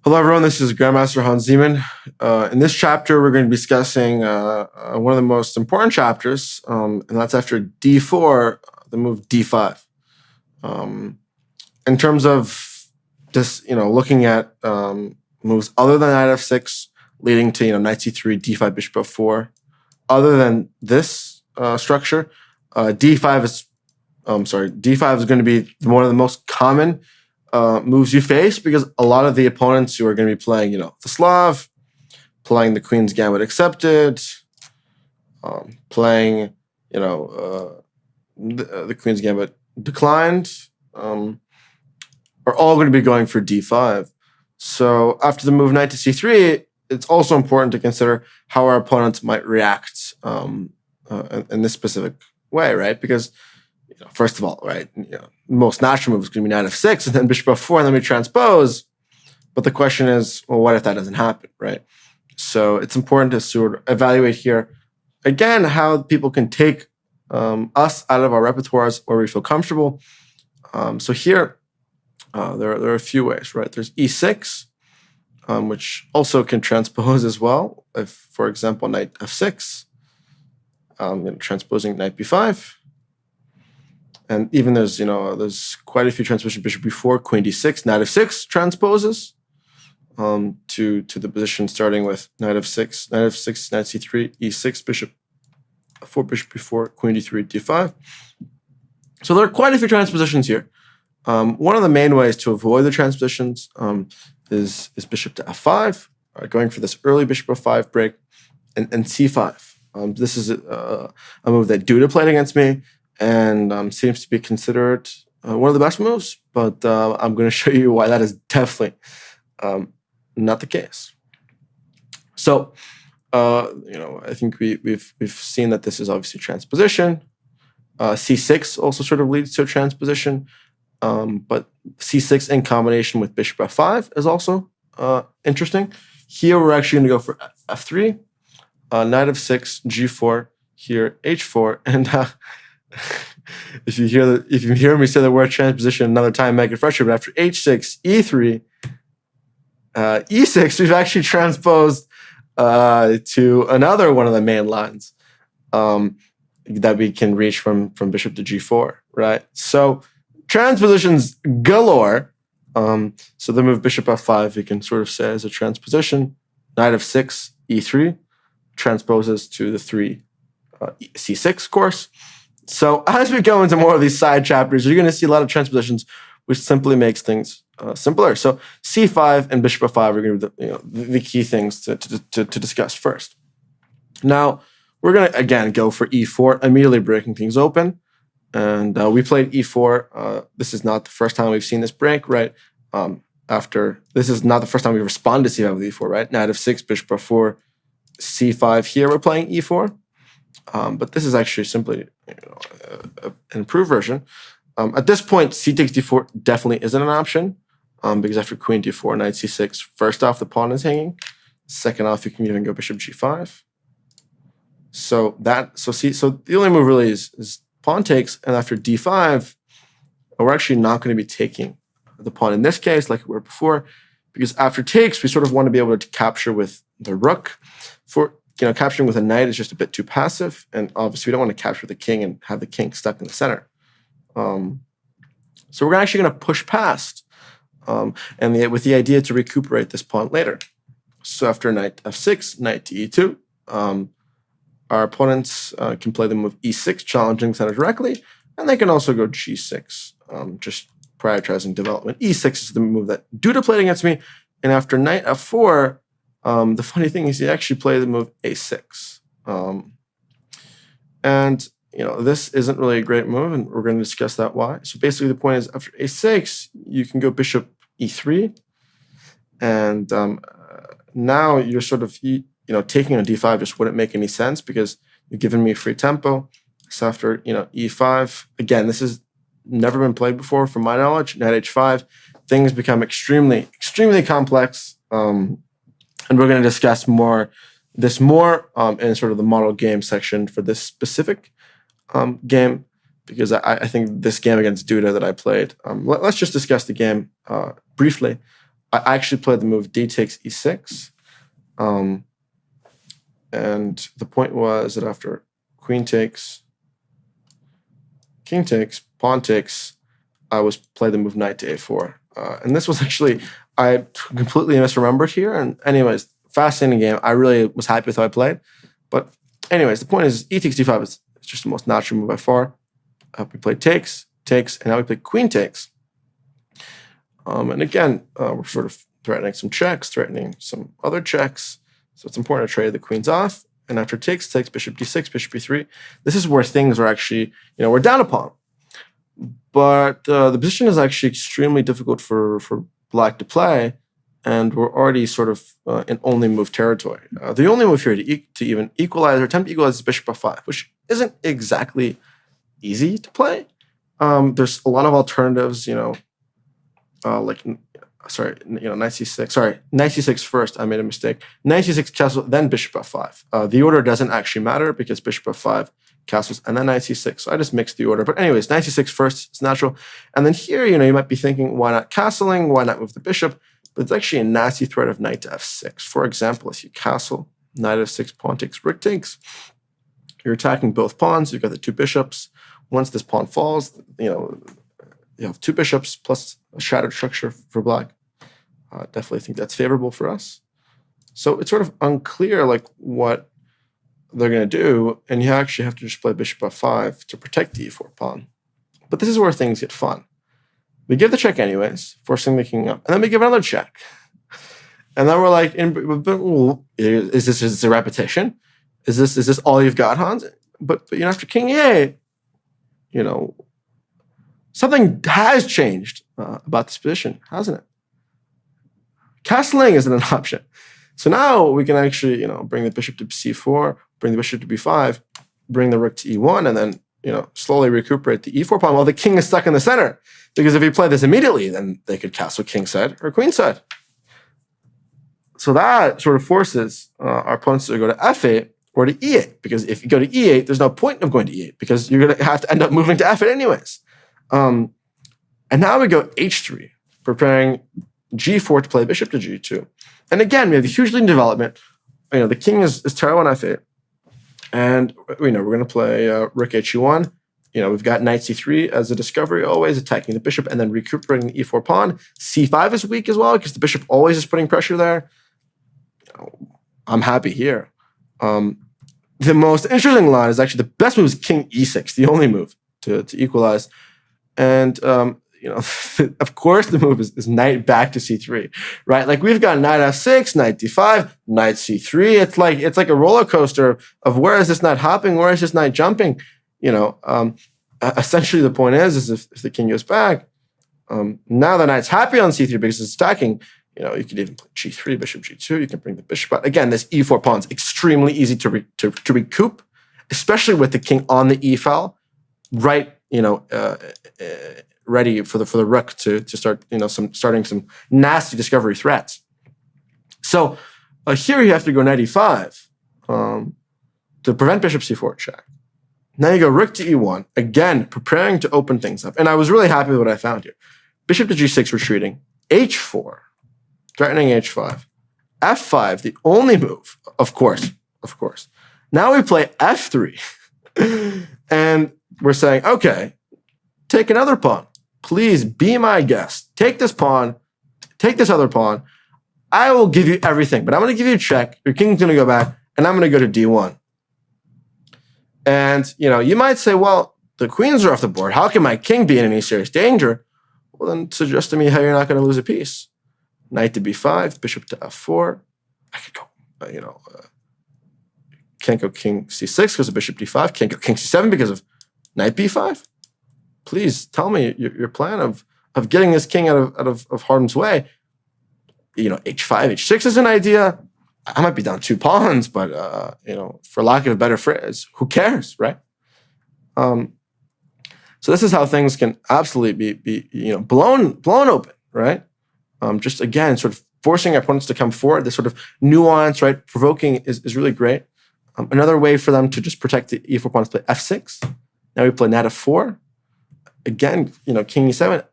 Hello, everyone. This is Grandmaster Hans Niemann. In this chapter, we're going to be discussing one of the most important chapters, and that's after d4, the move d5. In terms of just looking at moves other than knight f6, leading to knight c3, d5, bishop f4. Other than this structure, d5 is going to be one of the most common moves you face, because a lot of the opponents who are going to be playing, the Slav, playing the Queen's Gambit accepted, playing, the Queen's Gambit declined, are all going to be going for d5. So after the move knight to c3, it's also important to consider how our opponents might react in this specific way, right? Because first of all, right, most natural move is going to be knight f6 and then bishop f4 and then we transpose. But the question is, well, what if that doesn't happen, right? So it's important to sort of evaluate here, again, how people can take us out of our repertoires where we feel comfortable. So here, there are a few ways, right? There's e6, which also can transpose as well. If, for example, knight f6, transposing knight b5. And even there's quite a few transpositions. Bishop b4, queen d6, knight f6 transposes to the position starting with knight f6, knight f6, knight c3, e6, bishop f4, bishop b4, queen d3, d5. So there are quite a few transpositions here. One of the main ways to avoid the transpositions is bishop to f5, going for this early bishop f5 break, and c5. This is a move that Duda played against me, and seems to be considered one of the best moves, but I'm going to show you why that is definitely not the case. So, I think we've seen that this is obviously transposition. C6 also sort of leads to a transposition, but C6 in combination with bishop f5 is also interesting. Here we're actually going to go for f3, knight f6, g4, here h4, and if you hear me say the word transposition another time, make it fresher. But after h6, e3, e6, we've actually transposed to another one of the main lines that we can reach from bishop to g4, right? So transpositions galore. So the move bishop f5, we can sort of say is a transposition. Knight f6, e3, transposes to the 3 c6 course. So as we go into more of these side chapters, you're going to see a lot of transpositions, which simply makes things simpler. So c5 and bishop f5 are going to be the key things to discuss first. Now, we're going to, again, go for e4, immediately breaking things open. And we played e4. This is not the first time we've seen this break, right? This is not the first time we responded to c5 with e4, right? Knight f6, bishop f4, c5. Here we're playing e4. But this is actually simply an improved version. At this point, c takes d4 definitely isn't an option, because after queen d4, knight c6, first off, the pawn is hanging. Second off, you can even go bishop g5. So the only move really is pawn takes, and after d5, we're actually not going to be taking the pawn in this case like we were before, because after takes, we sort of want to be able to capture with the rook. Capturing with a knight is just a bit too passive, and obviously we don't want to capture the king and have the king stuck in the center. So we're actually going to push past, and with the idea to recuperate this pawn later. So after knight f6, knight to e2, our opponents can play the move e6, challenging the center directly, and they can also go g6, just prioritizing development. e6 is the move that Duda played against me, and after knight f4, the funny thing is he actually played the move a6. And this isn't really a great move, and we're going to discuss that why. So basically the point is after a6, you can go bishop e3. And now you're sort of, taking on d5 just wouldn't make any sense because you've given me free tempo. So after, e5, again, this has never been played before from my knowledge. Knight h5, things become extremely, extremely complex. And we're going to discuss this more in sort of the model game section for this specific game, because I think this game against Duda that I played, let's just discuss the game briefly. I actually played the move d takes e6. And the point was that after queen takes, king takes, pawn takes, I was play the move knight to a4. And this was actually, I completely misremembered here. And anyways, fascinating game. I really was happy with how I played. But anyways, the point is e takes d5 is just the most natural move by far. We played takes, and now we play queen takes. And again, we're sort of threatening some checks, threatening some other checks. So it's important to trade the queens off. And after takes, bishop d6, bishop e3. This is where things are actually, we're down a pawn. But the position is actually extremely difficult for black to play. And we're already sort of in only move territory. The only move here to even equalize or attempt to equalize is bishop f5, which isn't exactly easy to play. There's a lot of alternatives, knight c6. Sorry, knight c6 first. I made a mistake. Knight c6 castle, then bishop f5. The order doesn't actually matter because bishop f5 castles and then knight c6. So I just mixed the order. But anyways, knight c6 first. It's natural. And then here, you might be thinking, why not castling? Why not move the bishop? But it's actually a nasty threat of knight to f6. For example, if you castle, knight f6, pawn takes, rook takes, you're attacking both pawns. You've got the two bishops. Once this pawn falls, you have two bishops plus a shattered structure for black. Definitely think that's favorable for us. So it's sort of unclear what they're going to do, and you actually have to just play bishop f5 to protect the e4 pawn. But this is where things get fun. We give the check anyways, forcing the king up, and then we give another check. And then we're like, is this a repetition? Is this all you've got, Hans? But after king e8, something has changed about this position, hasn't it? Castling isn't an option. So now we can actually, bring the bishop to c4, bring the bishop to b5, bring the rook to e1, and then, slowly recuperate the e4 pawn while the king is stuck in the center. Because if you play this immediately, then they could castle king side or queen side. So that sort of forces our opponents to go to f8 or to e8. Because if you go to e8, there's no point of going to e8 because you're going to have to end up moving to f8 anyways. And now we go h3, preparing g4 to play bishop to g2. And again, we have a huge lead in development. The king is terrible on f8. And, we're going to play rook h1. We've got knight c3 as a discovery, always attacking the bishop and then recuperating the e4 pawn. c5 is weak as well because the bishop always is putting pressure there. I'm happy here. The most interesting line is actually the best move is king e6, the only move to equalize. And, of course, the move is knight back to c3, right? We've got knight f6, knight d5, knight c3. It's like a roller coaster of where is this knight hopping, where is this knight jumping? Essentially the point is if the king goes back, now the knight's happy on c3 because it's attacking. You could even play g3, bishop g2. You can bring the bishop out. Again, this e4 pawn's extremely easy to recoup, especially with the king on the e file, right? Ready for the rook to start, starting some nasty discovery threats. So here you have to go knight e5 to prevent bishop c4 check. Now you go rook to e1, again, preparing to open things up. And I was really happy with what I found here. Bishop to g6 retreating, h4, threatening h5, f5, the only move, of course. Now we play f3. And we're saying, okay, take another pawn. Please be my guest. Take this pawn. Take this other pawn. I will give you everything, but I'm going to give you a check. Your king's going to go back, and I'm going to go to d1. And, you might say, well, the queens are off the board. How can my king be in any serious danger? Well, then suggest to me how you're not going to lose a piece. Knight to b5, bishop to f4. I could go, can't go king c6 because of bishop d5. Can't go king c7 because of knight b5. Please tell me your plan of getting this king out of harm's way. H5, h6 is an idea. I might be down two pawns, but for lack of a better phrase, who cares, right? So this is how things can absolutely be blown open, right? Just again, sort of forcing our opponents to come forward. This sort of nuance, right? Provoking is really great. Another way for them to just protect the e4 pawn is play f6. Now we play knight f4. Again, king e7.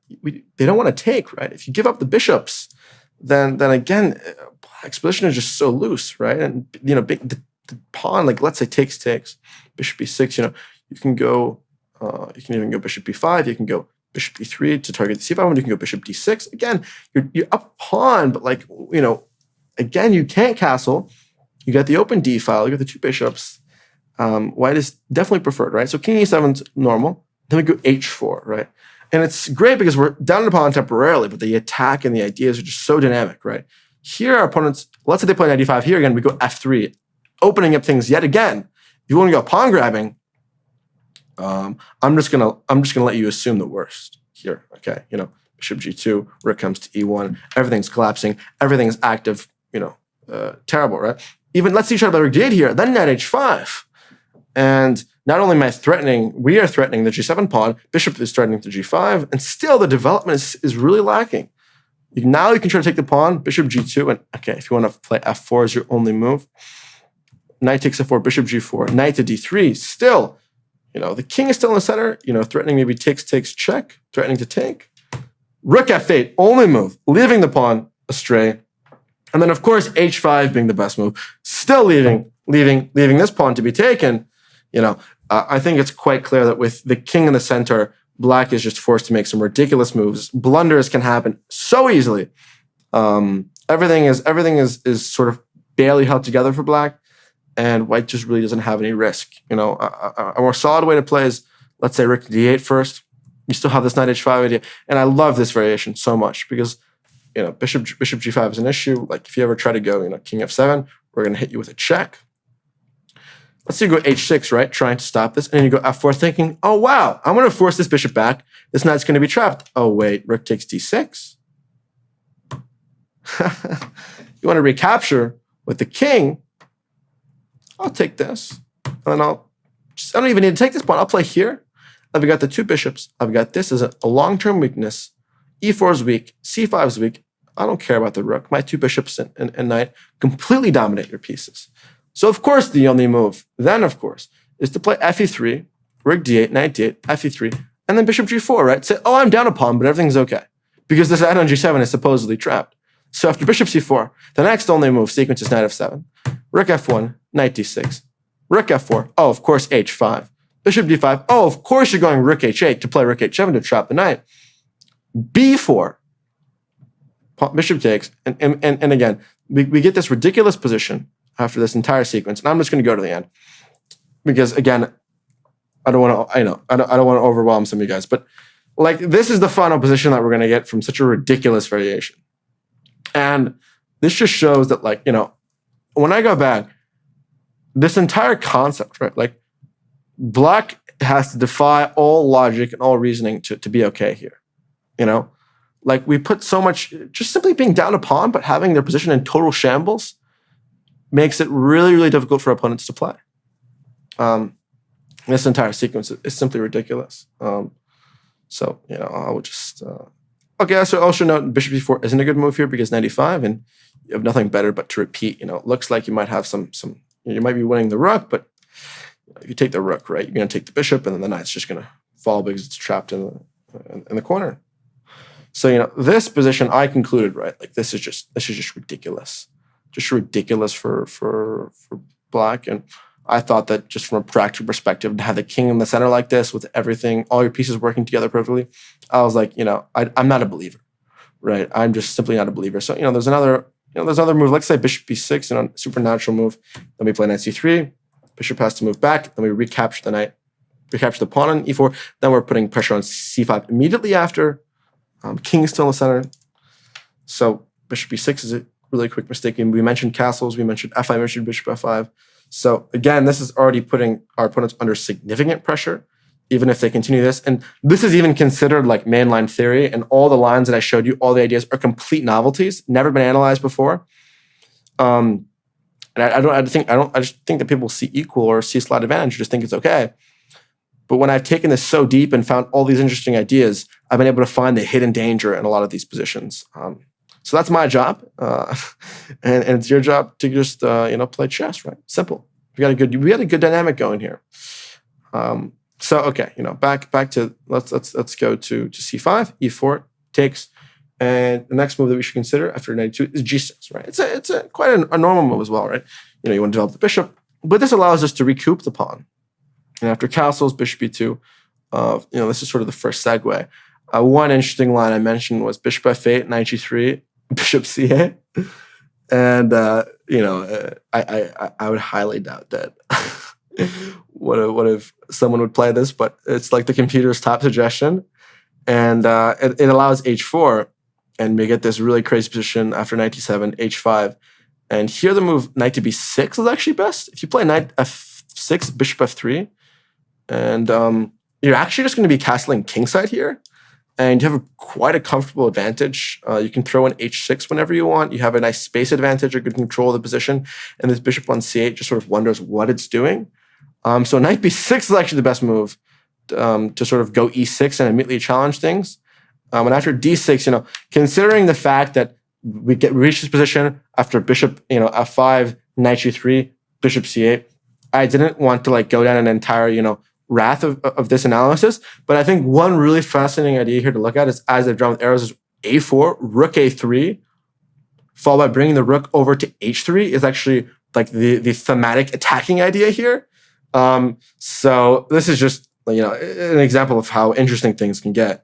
They don't want to take, right? If you give up the bishops, then again, black's position is just so loose, right? And the pawn, like let's say takes, bishop b6. You can go, you can even go bishop b5. You can go bishop d3 to target the c5 one. You can go bishop d6. Again, you're up a pawn, but like again, you can't castle. You got the open d file. You got the two bishops. White is definitely preferred, right? So king e7's normal. Then we go h4, right? And it's great because we're down a pawn temporarily, but the attack and the ideas are just so dynamic, right? Here, our opponents, let's say they play knight d5. Here again, we go f3, opening up things yet again. If you want to go pawn grabbing, I'm just gonna let you assume the worst here. Okay, bishop g2, rook comes to e1, everything's collapsing, everything's active. Terrible, right? Even let's see, try to rook d8 here, then knight h5, and not only am I threatening, we are threatening the g7 pawn. Bishop is threatening the g5, and still the development is really lacking. Now you can try to take the pawn, bishop g2, and okay, if you want to play f4 as your only move, knight takes f4, bishop g4, knight to d3. Still, the king is still in the center. Threatening maybe takes, check, threatening to take. Rook f8, only move, leaving the pawn astray. And then, of course, h5 being the best move, still leaving this pawn to be taken. I think it's quite clear that with the king in the center, black is just forced to make some ridiculous moves. Blunders can happen so easily. Everything is sort of barely held together for black, and white just really doesn't have any risk. A more solid way to play is, let's say, rook d8 first. You still have this knight h5 idea, and I love this variation so much because bishop g5 is an issue. Like if you ever try to go, king f7, we're going to hit you with a check. Let's say you go h6, right? Trying to stop this. And then you go f4 thinking, oh, wow, I'm going to force this bishop back. This knight's going to be trapped. Oh, wait, rook takes d6. You want to recapture with the king. I'll take this. And then I don't even need to take this pawn. I'll play here. I've got the two bishops. I've got this as a long-term weakness. e4 is weak. c5 is weak. I don't care about the rook. My two bishops and knight completely dominate your pieces. So, of course, the only move then, of course, is to play fe3, rook d8, knight d8, fe3, and then bishop g4, right? Say, oh, I'm down a pawn, but everything's okay. Because this knight on g7 is supposedly trapped. So after bishop c4, the next only move sequence is knight f7, rook f1, knight d6, rook f4, oh, of course, h5, bishop d5, oh, of course you're going rook h8 to play rook h7 to trap the knight, b4, bishop takes, and again, we get this ridiculous position after this entire sequence, and I'm just going to go to the end because again, I don't want to overwhelm some of you guys, but like this is the final position that we're going to get from such a ridiculous variation, and this just shows that when I go back, this entire concept, right? Like black has to defy all logic and all reasoning to be okay here, Like we put so much, just simply being down a pawn, but having their position in total shambles makes it really, really difficult for opponents to play. This entire sequence is simply ridiculous. So, I would just... okay, so also note bishop b4 isn't a good move here because 95, and you have nothing better but to repeat. It looks like you might have some you might be winning the rook, but if you take the rook, right, you're going to take the bishop, and then the knight's just going to fall because it's trapped in the corner. So, this position I concluded, right, like this is just ridiculous. Just ridiculous for black. And I thought that just from a practical perspective, to have the king in the center like this with everything, all your pieces working together perfectly, I was like, I'm not a believer, right? I'm just simply not a believer. So, there's another move. Let's say bishop b6, supernatural move. Then we play knight c3. Bishop has to move back. Then we recapture the knight, recapture the pawn on e4. Then we're putting pressure on c5 immediately after. King is still in the center. So bishop b6 is a really quick mistake. We mentioned castles. We mentioned f5, we mentioned bishop f5. So again, this is already putting our opponents under significant pressure, even if they continue this. And this is even considered like mainline theory. And all the lines that I showed you, all the ideas are complete novelties, never been analyzed before. And I just think that people see equal or see slight advantage, just think it's okay. But when I've taken this so deep and found all these interesting ideas, I've been able to find the hidden danger in a lot of these positions. So that's my job, and it's your job to just play chess, right? Simple. We got a good dynamic going here. So okay, back to let's go to c5, e4 takes, And the next move that we should consider after knight e2 is g6, right? It's quite a normal move as well, right? You want to develop the bishop, but this allows us to recoup the pawn. And after castles, bishop e2, this is sort of the first segue. One interesting line I mentioned was bishop f8, knight g3, bishop c8. And, I would highly doubt that. What if someone would play this, but it's like the computer's top suggestion. And it allows h4, and we get this really crazy position after knight d7, h5. And here the move knight to b6 is actually best. If you play knight f6, bishop f3, and you're actually just going to be castling kingside here, and you have quite a comfortable advantage. You can throw in h6 whenever you want. You have a nice space advantage or good control of the position, and this bishop on c8 just sort of wonders what it's doing. So knight b6 is actually the best move to sort of go e6 and immediately challenge things. And after d6, considering the fact that we reach this position after bishop, f5, knight g3, bishop c8, I didn't want to go down an entire, wrath of this analysis. But I think one really fascinating idea here to look at is, as they've drawn with arrows, is a4, rook a3, followed by bringing the rook over to h3 is actually the thematic attacking idea here. So this is just an example of how interesting things can get.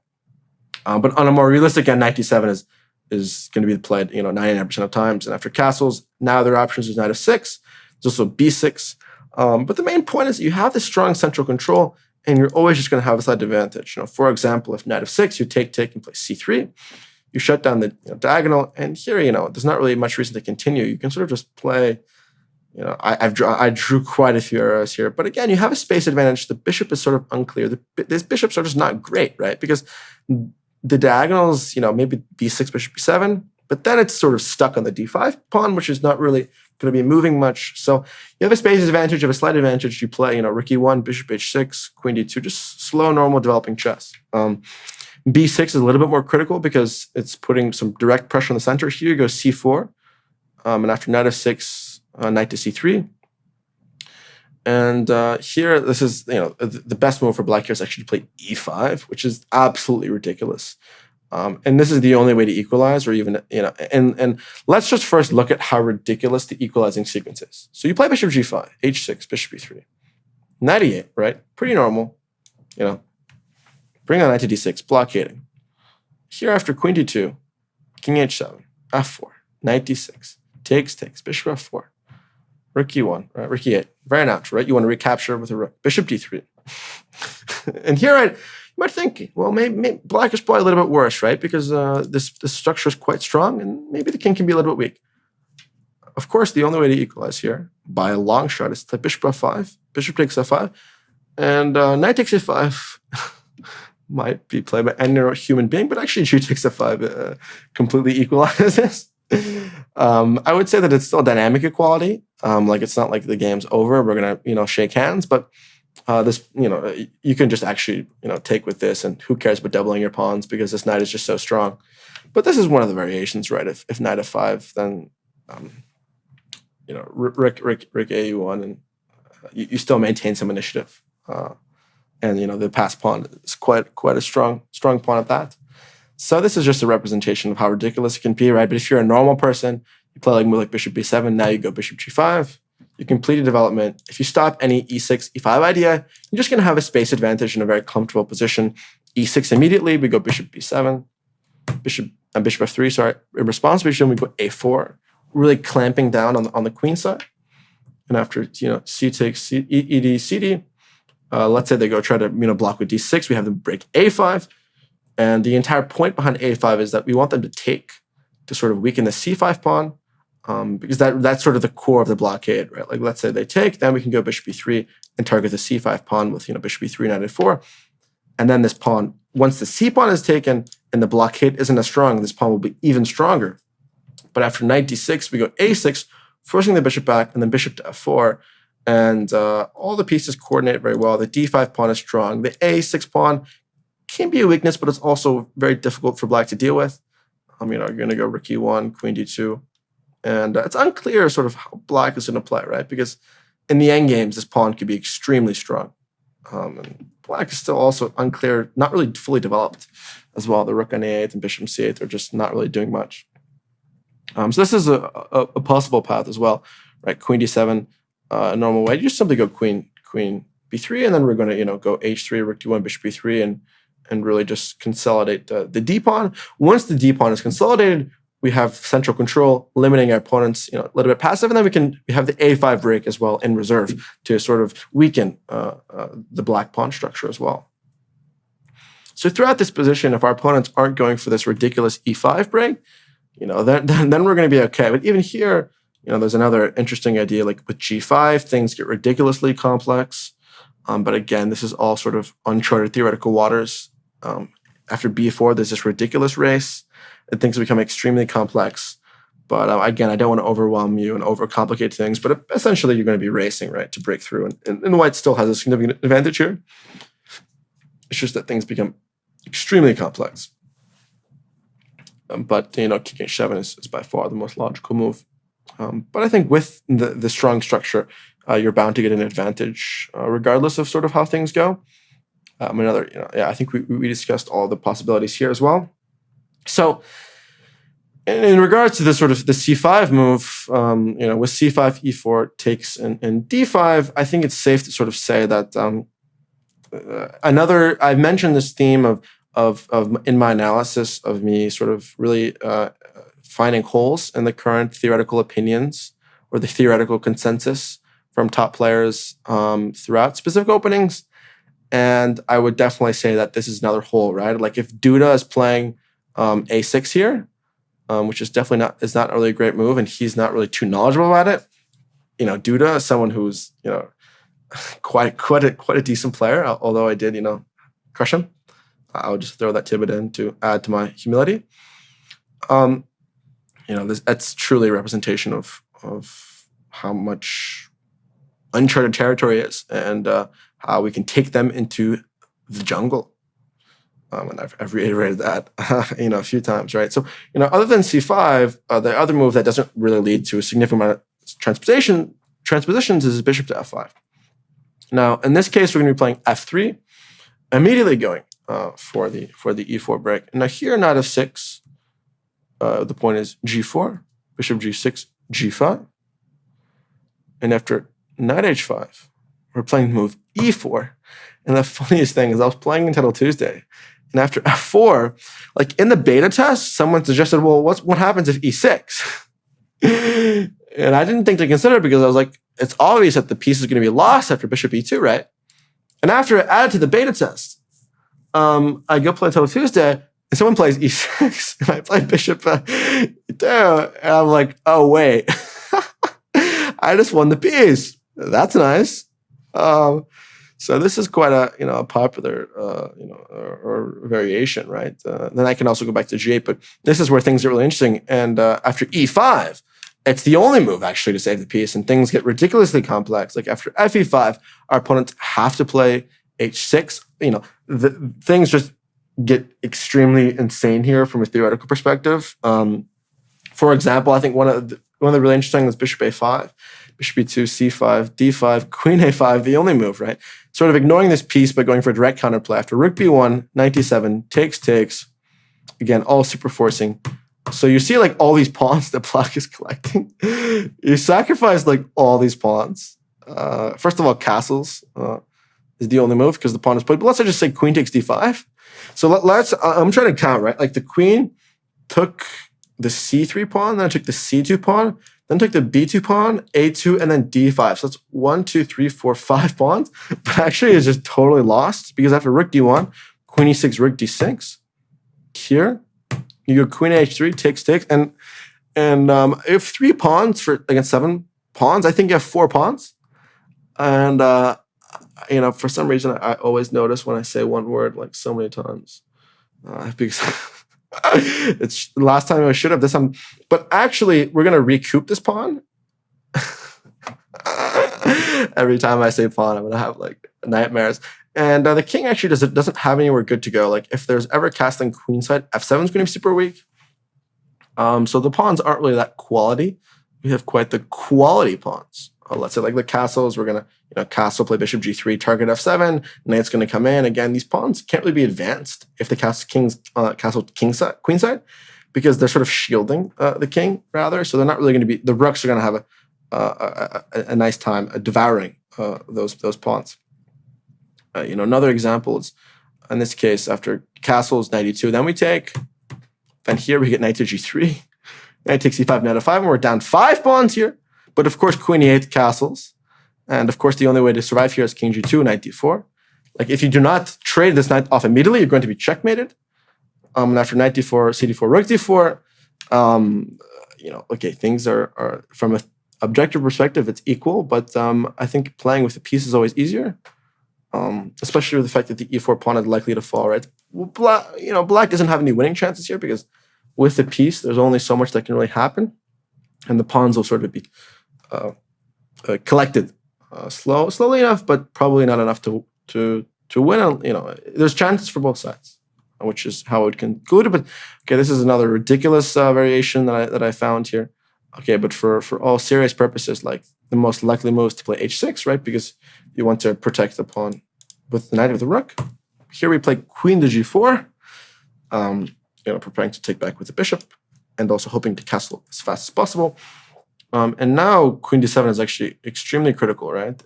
But on a more realistic end, knight d7 is going to be played 99% of times. And after castles, now their options is knight f6. There's also b6. But the main point is that you have this strong central control, and you're always just going to have a slight advantage. For example, if knight f6, you take and play c3, you shut down the diagonal, and here there's not really much reason to continue. You can sort of just play. I drew quite a few arrows here, but again, you have a space advantage. The bishop is sort of unclear. These bishops are just not great, right? Because the diagonals, maybe b6, bishop b7, but then it's sort of stuck on the d5 pawn, which is not really going to be moving much. So you have a space advantage, you have a slight advantage. You play, rook e1, bishop h6, queen d2, just slow, normal developing chess. b6 is a little bit more critical because it's putting some direct pressure on the center. Here you go c4, and after knight f6, knight to c3. And here, this is, the best move for black here is actually to play e5, which is absolutely ridiculous. And this is the only way to equalize, or even, and let's just first look at how ridiculous the equalizing sequence is. So you play bishop g5, h6, bishop e3, knight e8, right? Pretty normal, bring on knight to d6, blockading. Here after queen d2, king h7, f4, knight d6, takes, bishop f4, rook e1, right? Rook e8, very natural, right? You want to recapture with a rook, bishop d3. And here, right, you might think, well, maybe black is probably a little bit worse, right? Because this structure is quite strong, and maybe the king can be a little bit weak. Of course, the only way to equalize here, by a long shot, is to play bishop f5, bishop takes f5, and knight takes f5 might be played by any human being, but actually g takes f5 completely equalizes. I would say that it's still dynamic equality. It's not like the game's over. We're gonna, shake hands, but this, you can just actually, take with this, and who cares about doubling your pawns because this knight is just so strong. But this is one of the variations, right? If knight f5, then, rook a1, and you still maintain some initiative. And the passed pawn is quite a strong pawn at that. So this is just a representation of how ridiculous it can be, right? But if you're a normal person, you play move like bishop b7, now you go bishop g5, you complete a development. If you stop any e6, e5 idea, you're just going to have a space advantage in a very comfortable position. e6 immediately, we go bishop b7, bishop f3, sorry. In response position, we go a4, really clamping down on the queen side. And after, c takes ed, cd, let's say they go try to, block with d6, we have them break a5. And the entire point behind a5 is that we want them to take to sort of weaken the c5 pawn, because that's sort of the core of the blockade, right? Let's say they take, then we can go bishop e3 and target the c5 pawn with, bishop e3, knight a4. And then this pawn, once the c pawn is taken and the blockade isn't as strong, this pawn will be even stronger. But after knight d6, we go a6, forcing the bishop back, and then bishop to f4. And all the pieces coordinate very well. The d5 pawn is strong. The a6 pawn can be a weakness, but it's also very difficult for black to deal with. You're going to go rook e1, queen d2. And it's unclear sort of how black is going to play, right? Because in the endgames, this pawn could be extremely strong. And black is still also unclear, not really fully developed as well. The rook on a8 and bishop c8 are just not really doing much. So this is a possible path as well, right? Queen d7, a normal way. You just simply go queen b3, and then we're going to go h3, rook d1, bishop b3, and really just consolidate the d pawn. Once the d pawn is consolidated, we have central control, limiting our opponents a little bit passive, and then we have the a5 break as well in reserve to sort of weaken the black pawn structure as well. So throughout this position, if our opponents aren't going for this ridiculous e5 break, then we're going to be okay. But even here, there's another interesting idea, like with g5, things get ridiculously complex. But again, this is all sort of uncharted theoretical waters. After b4, there's this ridiculous race, and things become extremely complex. But again, I don't want to overwhelm you and overcomplicate things, but essentially you're going to be racing, right, to break through. And white still has a significant advantage here. It's just that things become extremely complex. But king h7 is by far the most logical move. But I think with the strong structure, you're bound to get an advantage regardless of sort of how things go. I think we discussed all the possibilities here as well. So in regards to the sort of the c5 move, with c5, e4 takes and d5, I think it's safe to sort of say that I've mentioned this theme of in my analysis of me sort of really finding holes in the current theoretical opinions or the theoretical consensus from top players throughout specific openings. And I would definitely say that this is another hole, right? Like if Duda is playing a6 here, which is definitely not really a great move, and he's not really too knowledgeable about it. Duda is someone who's quite a decent player, although I did crush him. I'll just throw that tidbit in to add to my humility. That's truly a representation of how much uncharted territory is, and how we can take them into the jungle. And I've reiterated that a few times, right? So other than c5, the other move that doesn't really lead to a significant amount of transpositions is bishop to f5. Now in this case, we're going to be playing f3, immediately going for the e4 break. And now here, knight f6. The point is g4, bishop g6, g5. And after knight h5, we're playing the move e4. And the funniest thing is I was playing Untitled Tuesday. And after f4, like in the beta test, someone suggested, well, what happens if e6? And I didn't think to consider it because I was like, it's obvious that the piece is going to be lost after bishop e2, right? And after I added to the beta test, I go play Untitled Tuesday, and someone plays e6, and I play bishop e2, and I'm like, oh, wait. I just won the piece. That's nice. So this is quite a popular or variation, right? Then I can also go back to g8, but this is where things get really interesting. And after e5, it's the only move actually to save the piece, and things get ridiculously complex. Like after fe5, our opponents have to play h6. Things just get extremely insane here from a theoretical perspective. For example, I think one of the really interesting is bishop a5. Bishop e2, c5, d5, queen a5, the only move, right? Sort of ignoring this piece by going for a direct counterplay. After rook b1, knight d7, takes. Again, all super forcing. So you see like all these pawns that black is collecting. You sacrifice like all these pawns. First of all, castles is the only move because the pawn is played. But let's just say queen takes d5. So I'm trying to count, right? Like the queen took the c3 pawn, then I took the c2 pawn, then took the b2 pawn, a2, and then d5. So that's 1, 2, 3, 4, 5 pawns. But actually, it's just totally lost because after rook d1, queen e6, rook d6. Here, you go queen h3, takes, and if 3 pawns against 7 pawns, I think you have 4 pawns. And for some reason, I always notice when I say one word like so many times because. It's the last time I should have this time, but actually we're gonna recoup this pawn. Every time I say pawn, I'm gonna have like nightmares. And the king actually doesn't have anywhere good to go. Like if there's ever castling queenside, f7 is gonna be super weak. So the pawns aren't really that quality we have quite the quality pawns. Let's say like the castles, we're gonna castle play bishop g3, target f7, knight's gonna come in. Again, these pawns can't really be advanced if the castle queenside, because they're sort of shielding the king rather. So they're not really going to be. The rooks are going to have a nice time devouring those pawns. Another example is in this case after castles knight e2, then we take. Then here we get knight to g3, knight takes e5, knight f5, and we're down 5 pawns here. But of course, queen e8 castles, and of course the only way to survive here is king g2, knight d4. Like if you do not trade this knight off immediately, you're going to be checkmated. And after knight d4, c d4, rook d4, okay, things are from an objective perspective, it's equal, but I think playing with the piece is always easier, especially with the fact that the e4 pawn is likely to fall, right? Black doesn't have any winning chances here because with the piece, there's only so much that can really happen, and the pawns will sort of be collected slowly enough, but probably not enough to win. There's chances for both sides, which is how I would conclude it. But okay, this is another ridiculous variation that I found here. Okay, but for all serious purposes, like the most likely move is to play h6, right? Because you want to protect the pawn with the knight of the rook. Here we play queen to g4, preparing to take back with the bishop, and also hoping to castle as fast as possible. And now queen d7 is actually extremely critical, right?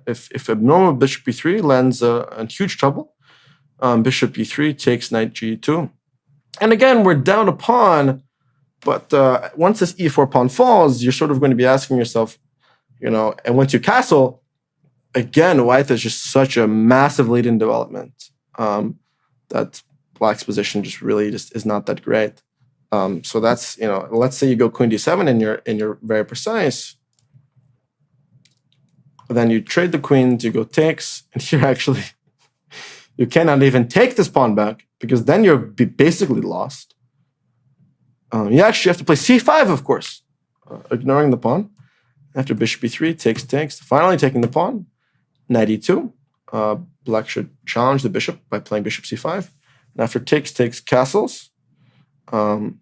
If a normal bishop b3 lands in huge trouble, bishop e3 takes knight g2. And again, we're down a pawn, but once this e4 pawn falls, you're sort of going to be asking yourself, and once you castle, again, white is just such a massive lead in development that black's position just is not that great. So that's, let's say you go queen d7 and you're very precise. Then you trade the queens, you go takes, and here actually you cannot even take this pawn back because then you're basically lost. You actually have to play c5, of course, ignoring the pawn. After bishop e3, takes, finally taking the pawn, knight e2. Black should challenge the bishop by playing bishop c5. And after takes, castles. Knight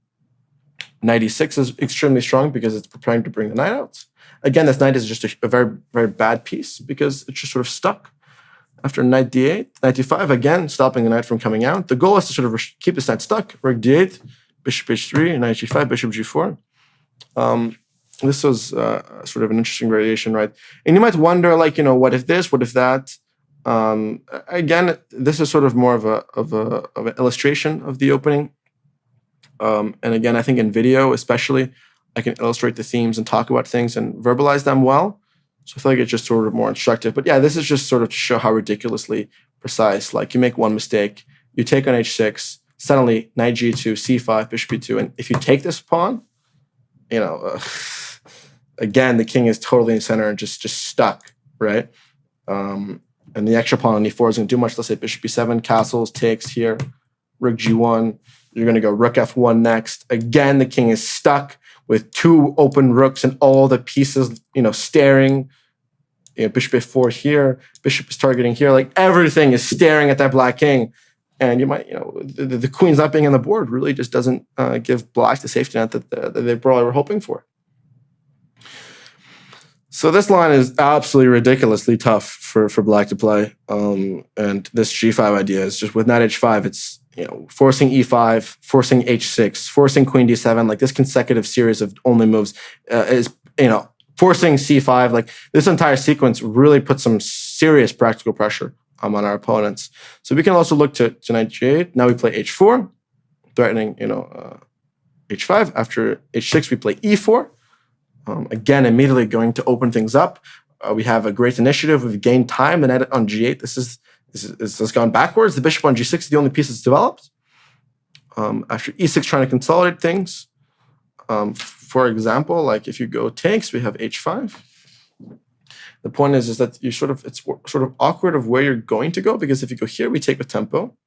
e6 is extremely strong because it's preparing to bring the knight out. Again, this knight is just a very, very bad piece because it's just sort of stuck. After knight d8, knight d5, again, stopping the knight from coming out. The goal is to sort of keep this knight stuck. Rook d8, bishop h3, knight g5, bishop g4. This was sort of an interesting variation, right? And you might wonder, like, what if this, what if that? Again, this is sort of more of an illustration of the opening. And again, I think in video, especially, I can illustrate the themes and talk about things and verbalize them well. So I feel like it's just sort of more instructive. But yeah, this is just sort of to show how ridiculously precise. Like you make one mistake, you take on h6, suddenly knight g2, c5, bishop e2. And if you take this pawn, again, the king is totally in center and just stuck, right? And the extra pawn on e4 is going to do much. Let's say bishop e7, castles, takes here, rook g1. You're going to go rook f1 next. Again, the king is stuck with 2 open rooks and all the pieces, staring. Bishop a4 here. Bishop is targeting here. Like everything is staring at that black king. And you might, the queen's not being on the board really just doesn't give black the safety net that they probably were hoping for. So this line is absolutely ridiculously tough for black to play. And this g5 idea is just with knight h5, it's, forcing e5, forcing h6, forcing queen d7, like this consecutive series of only moves is, forcing c5. Like this entire sequence really puts some serious practical pressure on our opponents. So we can also look to knight g8. Now we play h4, threatening, h5. After h6, we play e4. Again, immediately going to open things up. We have a great initiative. We've gained time. The knight on g8. This has gone backwards. The bishop on g6 is the only piece that's developed. After e6, trying to consolidate things. For example, like if you go takes, we have h5. The point is that it's sort of awkward of where you're going to go, because if you go here, we take with tempo.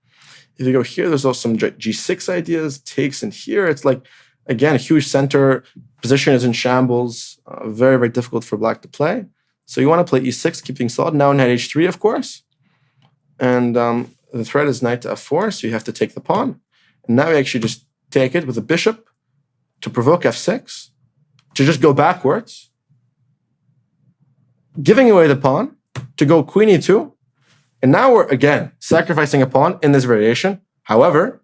If you go here, there's also some g6 ideas, takes in here. It's like, again, a huge center. Position is in shambles. Very, very difficult for black to play. So you want to play e6, keep things solid. Now knight h3, of course. And the threat is knight to f4, so you have to take the pawn. And now we actually just take it with a bishop to provoke f6. to just go backwards, giving away the pawn to go queen e2. And now we're, again, sacrificing a pawn in this variation. However,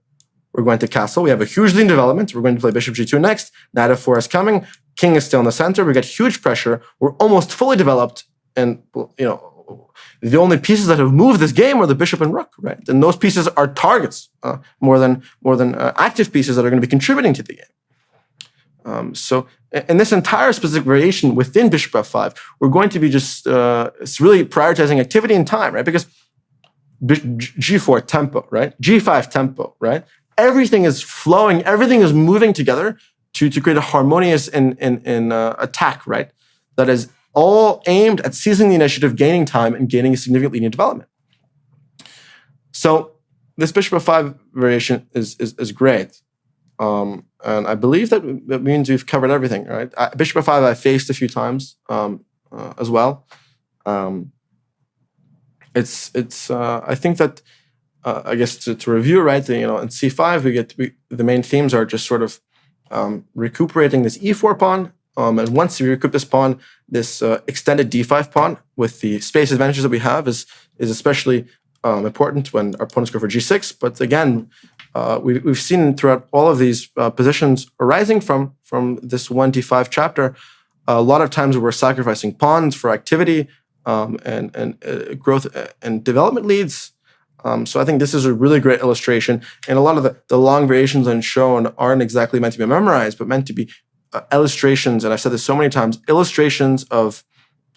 we're going to castle. We have a huge lead development. We're going to play bishop g2 next. Knight f4 is coming. King is still in the center. We get huge pressure. We're almost fully developed. And, the only pieces that have moved this game are the bishop and rook, right? And those pieces are targets more than active pieces that are going to be contributing to the game. So in this entire specific variation within bishop f5, we're going to be just really prioritizing activity and time, right? Because g4 tempo, right? g5 tempo, right? Everything is flowing, everything is moving together to create a harmonious attack, right? That is all aimed at seizing the initiative, gaining time, and gaining a significant linear development. So this bishop f5 variation is great. And I believe that means we've covered everything, right? Bishop f5 I faced a few times as well. I think that I guess to review, right? In c5 the main themes are just sort of recuperating this e4 pawn. And once we recoup this pawn, this extended d5 pawn with the space advantages that we have is especially important when our opponents go for g6. But again, we've seen throughout all of these positions arising from this 1d5 chapter, a lot of times we're sacrificing pawns for activity and growth and development leads. So I think this is a really great illustration. And a lot of the long variations on shown aren't exactly meant to be memorized, but meant to be illustrations, and I've said this so many times, illustrations of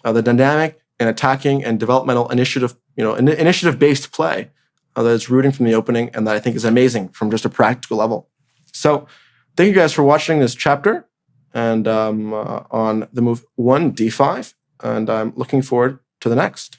the dynamic and attacking and developmental initiative, initiative-based play that is rooting from the opening, and that I think is amazing from just a practical level. So thank you guys for watching this chapter and on the move 1d5, and I'm looking forward to the next.